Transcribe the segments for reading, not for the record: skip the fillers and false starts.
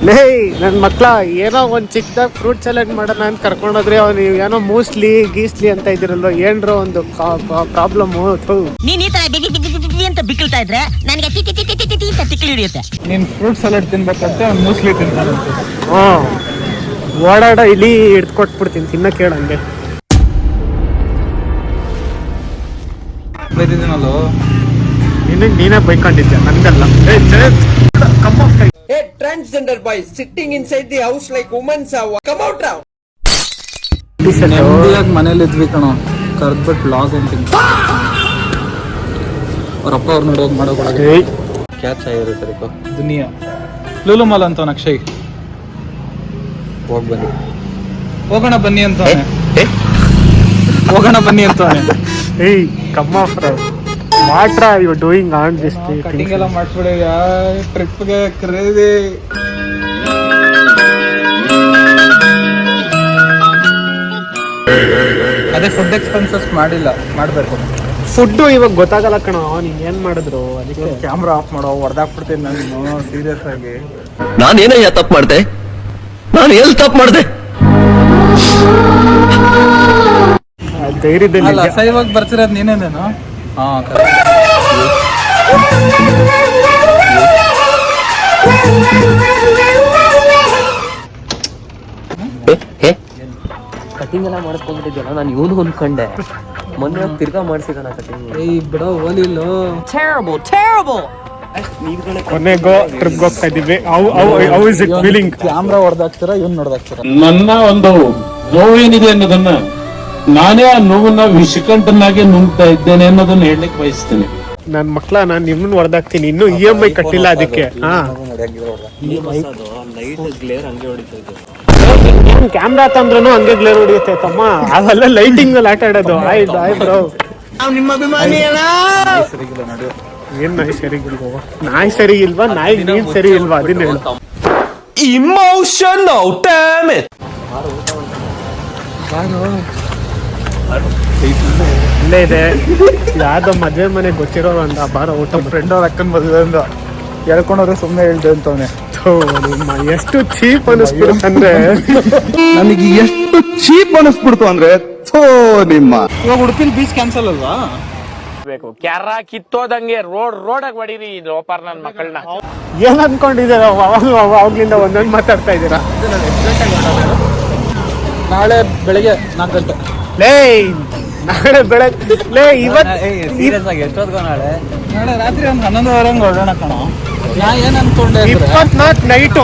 ಲೇ ನನ್ನ ಮಕ್ಳ ಏನೋ ಒಂದು ಚಿಕ್ಕದಾಗ ಫ್ರೂಟ್ ಸಲಾಡ್ ಮಾಡೋಣ ಅಂತ ಕರ್ಕೊಂಡೋದ್ರಿ ಅವ್ನು ಏನೋ ಮೂಸ್ಲಿ ಗೀಸ್ಲಿ ಅಂತ ಇದಿರಲ್ವ ಏನ್ರೋ ಒಂದು ಪ್ರಾಬ್ಲಮ್ಮು. ನೀನ್ ಈ ತರ ಬಿಗಿ ಅಂತ ಬಿಕ್ಕಳ್ತಾ ಇದ್ರೆ ನನಗೆ ಅಂತ ತಿಕ್ಲಿ ಹಿಡಿಯುತ್ತೆ. ನೀನ್ ಫ್ರೂಟ್ ಸಲಾಡ್ ತಿನ್ಬೇಕಂತೆ ಅವ್ನು ಮೂಸ್ಲಿ ತಿಂತಾನಂತೆ. ಓಡಾಡ ಇಲಿ ಹಿಡ್ದು ಕೊಟ್ಬಿಡ್ತೀನಿ ತಿನ್ನ ಕೇಳಂಗೆ. ಬೈದಿದ್ದೀನಲ್ಲೋ ನಿನಗೆ ನೀನೇ ಬೈಕೊಂಡಿದ್ದೆ ನನಗಲ್ಲ. Hey, transgender boys sitting inside the house like women have come out now. ನೆಮ್ಮದಿಯಾಗಿ ಮನೇಲಿ ಇದ್ವಿ ಕಣೋ, ಕರ್ದ್ಬಿಟ್ಟು ಲಾಗ್ ಅಂತೀನಿ. ಅವ್ರಪ್ಪ ಅವ್ರು ನೋಡೋದು ಮಾಡೋಕೊಳಗೆ ಕ್ಯಾಚ್ ಆಗಿರುತ್ತೆ ದುನಿಯಾ ಲೂಲು ಮಾಲ್ ಅಂತ ಅಕ್ಷಯ್ ಹೋಗಿ ಬನ್ನಿ, ಹೋಗೋಣ ಬನ್ನಿ ಅಂತಾನೆ, ಹೋಗೋಣ ಬನ್ನಿ ಅಂತಾನೆ. Hey come off what are you doing on this cutting ಎಲ್ಲ ಮಾಡ್ಬಿಡಿ ಟ್ರಿಪ್ಗೆ ಕ್ರೇಜಿ. ಅದೇ ಫುಡ್ ಎಕ್ಸ್ಪೆನ್ಸಸ್ ಮಾಡಿಲ್ಲ, ಮಾಡಬೇಕು. ಫುಡ್ಡು ಇವಾಗ ಗೊತ್ತಾಗಲ್ಲ ಕಣೋ ನೀನ್ ಏನ್ ಮಾಡಿದ್ರು. ಅದಕ್ಕೆ ಕ್ಯಾಮ್ರಾ ಆಫ್ ಮಾಡೋ, ಹೊಡೆದಾಕ್ಬಿಡ್ತೀನಿ ನಾನು ಸೀರಿಯಸ್ ಆಗಿ. ನಾನೇನಯ್ಯ ತಪ್ಪು ಮಾಡ್ದೆ, ನಾನು ಎಲ್ಲಿ ತಪ್ಪು ಮಾಡ್ದೆ? ಧೈರ್ಯದಲ್ಲಿ ಅಲ್ಲ ಸೈವಾಗಿ ಬರ್ತಿರೋದು ನೀನೇನೇನು? ಹಾ ಕಟಿಂಗ್ ಎಲ್ಲ ಮಾಡಿಸ್ಕೊಂಡ್ಬಿಟ್ಟಿದ್ಯಲ್ಲ, ನಾನು ಇವನು ಅನ್ಕೊಂಡೆ. ಮೊನ್ನೆ ತಿರ್ಗಾ ಮಾಡಿಸಿದಾನ ಕಟಿಂಗ್. ಏಯ್ ಬಿಡೋ ಓಲಿಲ್ಲೋ. ಕೊನೆಗೋ ಟ್ರಿಪ್ ಹೋಗ್ತಾ ಇದ್ದೀವಿ. How is it feeling? Camera ಹೊಡೆದಾಕ್ತೀರಾ, ಇವ್ನು ನೋಡ್ದಾಕ್ತೀರಾ? ನನ್ನ ಒಂದು ನೋವೇನಿದೆ ಅನ್ನೋದನ್ನ, ನಾನೇ ಆ ನೋವನ್ನ ವಿಷಕಂಠನಾಗೆ ನುಂಗ್ತಾ ಇದ್ದೇನೆ ಅನ್ನೋದನ್ನ ಹೇಳಲಿಕ್ಕೆ ಬಯಸ್ತೇನೆ. ನನ್ ಮಕ್ಳ ನಾನ್ ನಿಮ್ಮನ್ನ ಹೊಡೆದಾಕ್ತೀನಿ, ಇನ್ನು EMI ಕಟ್ಟಿಲ್ಲ ಅದಕ್ಕೆ. ಕ್ಯಾಮ್ರಾ ತಂದ್ರೂ ಹಂಗೆ ಗ್ಲೇರ್ ಹೊಡಿಯುತ್ತೆ ತಮ್ಮ, ಅವೆಲ್ಲ ಲೈಟಿಂಗ್ ಅಲ್ಲಿ ಆಟ ಆಡೋದು. ಆಯ್ತು ಬ್ರೋ, ಏನ್ ನಾಯಿ ಸರಿಗಿಲ್ವ? ನಾಯಿ ಸರಿ ಇಲ್ವಾ? ನಾಯಿ ನೀನ್ ಸರಿ ಇಲ್ವಾ? ಅದನ್ನ ಹೇಳು. Emotional damage. ಇಲ್ಲೇ ಇದೆ, ಯಾವ್ದೋ ಮದ್ವೆ ಮನೆ ಗೊತ್ತಿರೋರು ಅಂತ ಬಾರೋ ಊಟ. ಫ್ರೆಂಡ್ ಅವ್ರ ಅಕ್ಕನ ಮದುವೆ ಅಂದ ಹೇಳ್ಕೊಂಡ್ರೆ ಸುಮ್ಮನೆ ಹೇಳ್ದೆ ಅಂತವನೆ. ಎಷ್ಟು ಚೀಪ್ ಅನಿಸ್ಬಿಡುತ್ತೆ ಅಂದ್ರೆ, ನನಗೆ ಎಷ್ಟು ಚೀಪ್ ಅನಿಸ್ಬಿಡ್ತು ಅಂದ್ರೆ ನಿಮ್ಮ ಇವಾಗ ಉಡುಪಿಲಿ ಬೀಚ್ ಕ್ಯಾನ್ಸಲ್ ಅಲ್ವಾ? ಕ್ಯಾರ ಕಿತ್ತೋದಂಗೆ ರೋಡಾಗ ಹೊಡೀರಿ ಲೋಪಾರ್ ನನ್ ಮಕ್ಕಳನ್ನ. ಏನ್ ಅನ್ಕೊಂಡಿದ್ದೀರ? ಅವಾಗ್ಲಿಂದ ಒಂದೊಂದು ಮಾತಾಡ್ತಾ ಇದ್ದೀರಾ. ನಾಳೆ ಬೆಳಿಗ್ಗೆ 4 ಗಂಟೆ. ಲೇ ನಾಳೆ ಬೆಳಗ್ಗೆ ಲೇ ಇವತ್ತು ನಾಳೆ ರಾತ್ರಿ ಒಂದು 11:30 ಹೊರಡೋಣ ಕಣ. ನಾ ಏನ್ ಅನ್ಕೊಂಡೆ 24 ನೈಟು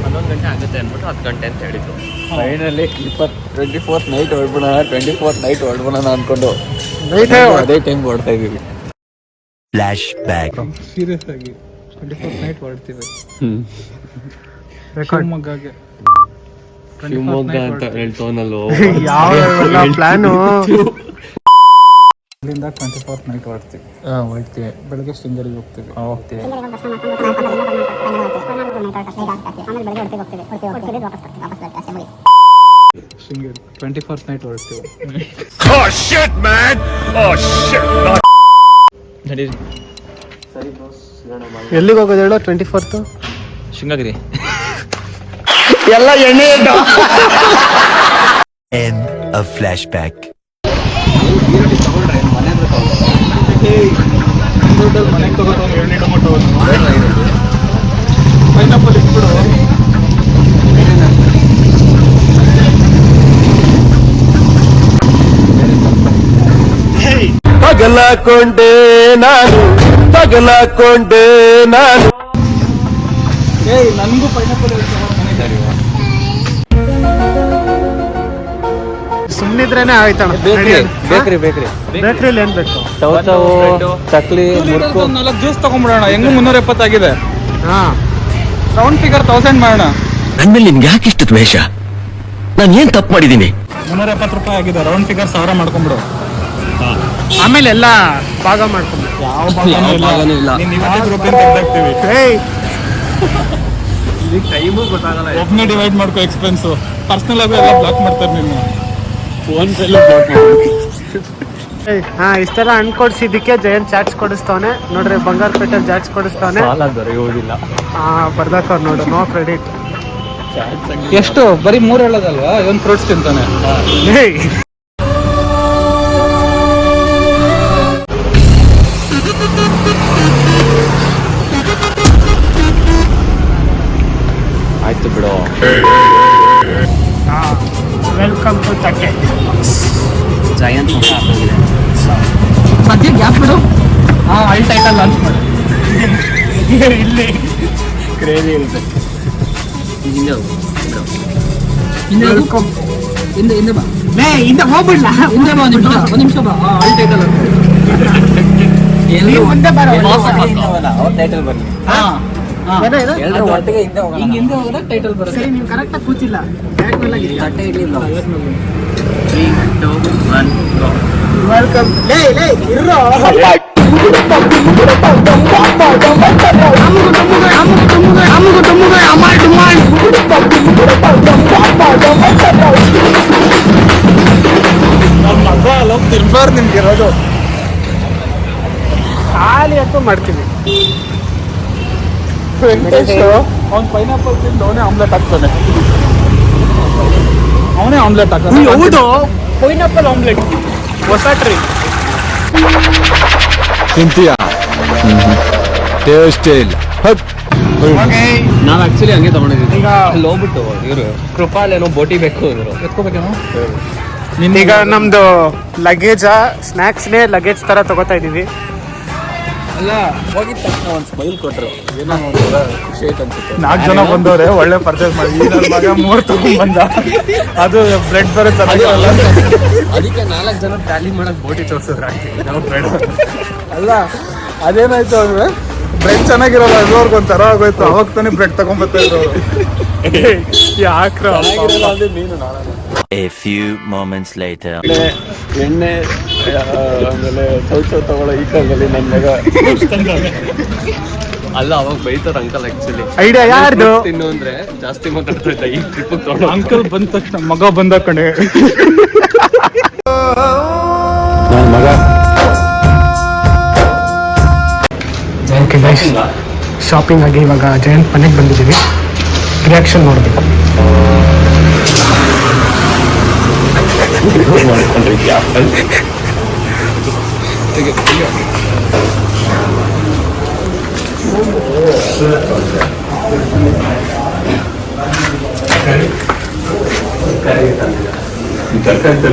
11 ಗಂಟೆ ಆಗುತ್ತೆ ಅನ್ಬಿಟ್ಟು 10 ಗಂಟೆ ಅಂತ ಹೇಳಿದ್ರು. ಫೈನಲಿ 24th ನೈಟ್ ಹೊರಡ್ಬೋಣ, 24th ನೈಟ್ ಹೊರಡ್ಬೋಣ ಅನ್ಕೊಂಡು ಅದೇ ಟೈಮ್ ಹೊರಡ್ತಾ ಇದೀವಿ. Flash back. ಸೀರಿಯಸ್ ಆಗಿ 24th ನೈಟ್ ಹೊರಡ್ತೀವಿ ಶಿವಮೊಗ್ಗಗೆ. ಶಿವಮೊಗ್ಗ ಅಂತ ಹೇಳ್ತವನಲ್ಲೋ ಯಾವ ಪ್ಲಾನು? ಇಲ್ಲಿಂದ 24th ನೈಟ್ ಹೊರಡ್ತೀವಿ. ಹೋಗ್ತೀವಿ. ಬೆಳಗ್ಗೆ ಶೃಂಗೇರಿಗೆ ಹೋಗ್ತೀವಿ. ಹೋಗ್ತೀವಿ. ಶೃಂಗೇರಿ 24th ನೈಟ್ ಹೊರಡ್ತೀವಿ. ಎಲ್ಲಿಗೆ ಹೋಗೋದು ಹೇಳೋ? 24th ಶೃಂಗಗಿರಿ. ಎಲ್ಲ ಎಣ್ಣೆ End of flashback. ಮನೆಗೆ ತಗೋತಾವ 2 ಟೊಮೊಟೊ ಪೈನಾಪಲ್ ಇಟ್ಬಿಡು. ತಗಲಾಕೊಂಡೆ ನಾನು, ತಗಲಾಕೊಂಡೆ ನಾನು. ಏಯ್ ನನ್ಗೂ ಪೈನಾಪಲ್ ಸುಮ್ಮನಿದ್ರೇನೆ ಆಯ್ತಣ. ಬೇಕ್ರಿಲಿ ಏನ್ ಬೇಕು? ಚಕ್ಲಿ, ಮುರ್ಕು. 4 ಜ್ಯೂಸ್ ತಗೊಂಡ್ಬಿಡೋಣ. ಹೆಂಗು 370 ಆಗಿದೆ. ಹಾ, ರೌಂಡ್ ಫಿಗರ್ 1000 ಮಾಡೋಣ. ನನ್ ಮೇಲೆ ನಿಮ್ಗೆ ಯಾಕೆ ಇಷ್ಟು ದ್ವೇಷ? ನಾನು ಏನ್ ತಪ್ಪು ಮಾಡಿದೀನಿ? 370 ರೂಪಾಯಿ ಆಗಿದೆ. Round figure 1000 ಮಾಡ್ಕೊಂಡ್ಬಿಡು. ಆಮೇಲೆ ಎಲ್ಲ ಭಾಗ ಮಾಡ್ಕೊಂಡು ಯಾವ ಭಾಗನೂ ಇಲ್ಲ. ಒಬ್ಬನೇ ಡಿವೈಡ್ ಮಾಡ್ಕೋ ಎಕ್ಸ್ಪೆನ್ಸು. ಪರ್ಸನಲ್ ಆಗಿ ಎಲ್ಲ ಬ್ಲಾಕ್ ಮಾಡ್ತಾರೆ. ನಿನ್ನ ಫೋನ್ ಪೇಲೂ ಬ್ಲಾಕ್ ಮಾಡಿ. ಹಾ ಇಷ್ಟೆಲ್ಲ ಹಣ್ಣು ಕೊಡ್ಸಿದ್ದಕ್ಕೆ ಜಯಂತ್ ಚಾಟ್ಸ್ ಕೊಡಿಸ್ತವನೆ ನೋಡ್ರಿ, ಬಂಗಾರಪೇಟೆಲ್ ಚಾಟ್ಸ್ ಕೊಡಿಸ್ತವನೆ. ಸಾಲ ದೊರೆಯುವುದಿಲ್ಲ. ಬರ್ದಕ್ಕವ್ರು ನೋಡು, ನೋ ಕ್ರೆಡಿಟ್. ಎಷ್ಟು ಬರೀ 3 ಹೇಳೋದಲ್ವಾ, ಒಂದು ಫ್ರೂಟ್ಸ್ ತಿಂತಾನೆ. ಆಯ್ತು ಬಿಡು. ವೆಲ್ಕಮ್ ಟು ತಟ್ಟೆ. ಮಧ್ಯೆ ಗ್ಯಾಪ್ ಬಿಡು. ಅಲ್ ಟೈಟಲ್ ಲಾಂಚ್ ಮಾಡಿ ಇಲ್ಲಿ ಕ್ರೇಜಿ ಇರುತ್ತೆ. ಹಿಂದೆ ಬಾ, ಹಿಂದೆ ಹೋಗ್ಬಿಡ್ಲಾ? ಹಿಂದೆ ಬಾ, ಒಂದು ನಿಮಿಷ ಬಾ. ಅಲ್ ಟೈಟಲ್ ಮುಂದೆ ಬರೋ ಟೈಟಲ್ ಬನ್ನಿ. ಎಲ್ಲರೂ ಒಟ್ಟಿಗೆ ಹಿಂದೆ ಹೋಗೋಣ. ಹಿಂದೆ ಹೋದ್ರೆ ಟೈಟಲ್ ಬರುತ್ತೆ. ಸರಿ, ನೀವು ಕರೆಕ್ಟಾಗಿ ಕೂತಿಲ್ಲ. ತಟ್ಟೆ ಇಡ್ಲಿಲ್ಲ. ವೆಲ್ಕಮ್. ಇರೋ ತಿನ್ಬಾರ್ದು ನಿಮ್ಗೆ ಇರೋದು. ಖಾಲಿ ಅಂತೂ ಮಾಡ್ತೀನಿ. ಅವ್ನು ಪೈನಾಪಲ್ ತಿಂದು ಅವನೇ ಆಮ್ಲೆಟ್ ಹಾಕ್ತಾನೆ. ಅವನೇ ಆಮ್ಲೆಟ್ ಹಾಕ್ತಾನೆ. ಹೌದು, ಪೈನಾಪಲ್ ಆಮ್ಲೆಟ್ ಹೊಸ ಟ್ರೀ. ತಿಂತೀಯಾ? ಟೇಸ್ಟ್ ಇಲ್ಲ. ನಾವ್ ಆಕ್ಚುಲಿ ಹಂಗೆ ತಗೊಂಡಿದ್ದೀವಿ. ಈಗ ಅಲ್ಲಿ ಹೋಗ್ಬಿಟ್ಟು ಇವರು ಕೃಪಾಲೇನೋ ಬೋಟಿ ಬೇಕು ಅಂದ್ರು. ಎತ್ಕೋಬೇಕೇನೋ. ಈಗ ನಮ್ದು ಲಗೇಜ ಸ್ನ್ಯಾಕ್ಸ್ನೇ ಲಗೇಜ್ ತರ ತಗೋತಾ ಇದೀವಿ. ಅಲ್ಲ, ಹೋಗಿದ ತಕ್ಷಣ ಒಂದು ಸ್ಮೈಲ್ ಕೊಟ್ರು. ಏನೋ ಒಂಥರ ಖುಷಿ ಆಯ್ತು ಅನ್ಸುತ್ತೆ. 4 ಜನ ಬಂದವ್ರೆ, ಒಳ್ಳೆ ಪರ್ಚೇಸ್ ಮಾಡಿ. ಈ ನನ್ನ ಮಗ 3 ತಗೊಂಡ್ ಬಂದ. ಅದು ಬ್ರೆಡ್ ಬೇರೆ ಚೆನ್ನಾಗಿರಲ್ಲ. ಅದಕ್ಕೆ 4 ಜನ ಟ್ಯಾಲಿ ಮಾಡಕ್ ಬೋಟಿ ತೋರ್ಸಿದ್ರು. ನಾವು ಬೇಡ. ಅಲ್ಲ, ಅದೇನಾಯ್ತು ಅಂದ್ರೆ ಬ್ರೆಡ್ ಚೆನ್ನಾಗಿರಲ್ಲ, ಎಲ್ಲರಿಗೂ ಒಂಥರ ಆಗೋಯ್ತು. ಅವಾಗ ತಾನೇ ಬ್ರೆಡ್ ತಗೊಂಡ್ಬರ್ತಾ ಇದ್ರು. ಯಾಕ್ರ ಅಂದ್ರೆ ನೀನು ನಾನು A few moments later. ಎಣ್ಣೆ ಆಮೇಲೆ ಚೌಚೌ ತಗೊಳ್ಳೋ ಈ ಕಾಲದಲ್ಲಿ ನನ್ನ ಮಗ ಅಲ್ಲ ಅವಾಗ ಬೈತಾರ ಅಂಕಲ್. ಆಕ್ಚುಲಿ ಐಡಿಯಾ ಯಾರ್ದು? ತಿನ್ನು ಅಂದ್ರೆ ಜಾಸ್ತಿ ಮಾತಾಡ್ತಾ ಇದ್ದ. ಈ ಟ್ರಿಪ್ ತಗೊಂಡು ಅಂಕಲ್ ಬಂದ ತಕ್ಷಣ ಮಗ ಬಂದ ಕಣೆ. ನನ್ನ ಮಗ ಶಾಪಿಂಗ್ ಆಗಿ ಇವಾಗ ಜಯಂತ್ ಮನೆಗೆ ಬಂದಿದ್ದೀವಿ. ರಿಯಾಕ್ಷನ್ ನೋಡ್ಬೇಕು. ತರ್ಕಾರಿ